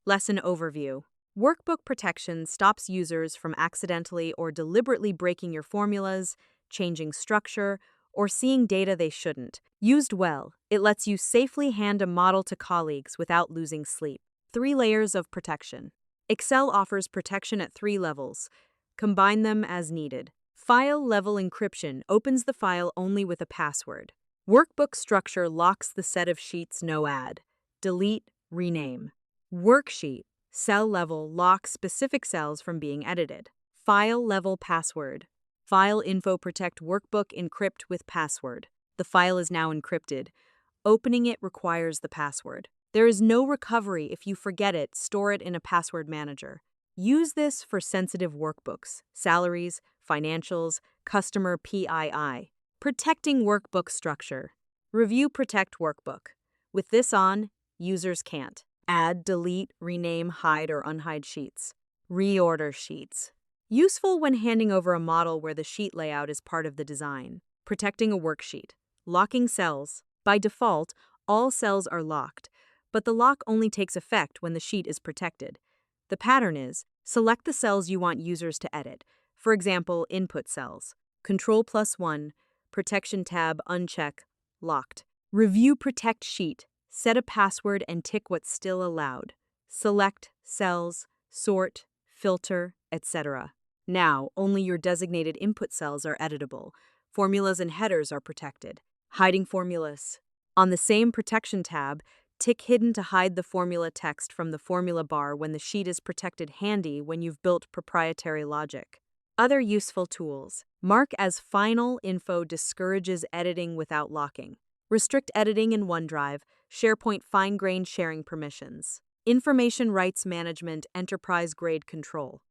Lesson Overview. Workbook protection stops users from accidentally or deliberately breaking your formulas, changing structure, or seeing data they shouldn't. Used well, it lets you safely hand a model to colleagues without losing sleep. 3 layers of protection. Excel offers protection at 3 levels. Combine them as needed. File-level encryption opens the file only with a password. Workbook structure locks the set of sheets no add. Delete, rename. Worksheet, cell level locks specific cells from being edited. File-level password. File info protect workbook encrypt with password. The file is now encrypted. Opening it requires the password. There is no recovery if you forget it, store it in a password manager. Use this for sensitive workbooks, salaries, financials, customer PII. Protecting workbook structure. Review protect workbook. With this on, users can't add, delete, rename, hide, or unhide sheets. Reorder sheets. Useful when handing over a model where the sheet layout is part of the design. Protecting a worksheet. Locking cells. By default, all cells are locked, but the lock only takes effect when the sheet is protected. The pattern is, select the cells you want users to edit. For example, input cells. Control+1, protection tab, uncheck, locked. Review protect sheet. Set a password and tick what's still allowed. Select cells, sort, filter, etc. Now, only your designated input cells are editable. Formulas and headers are protected. Hiding formulas. On the same protection tab, tick hidden to hide the formula text from the formula bar when the sheet is protected, handy when you've built proprietary logic. Other useful tools. Mark as final info discourages editing without locking. Restrict editing in OneDrive, SharePoint fine-grained sharing permissions. Information rights management, enterprise-grade control.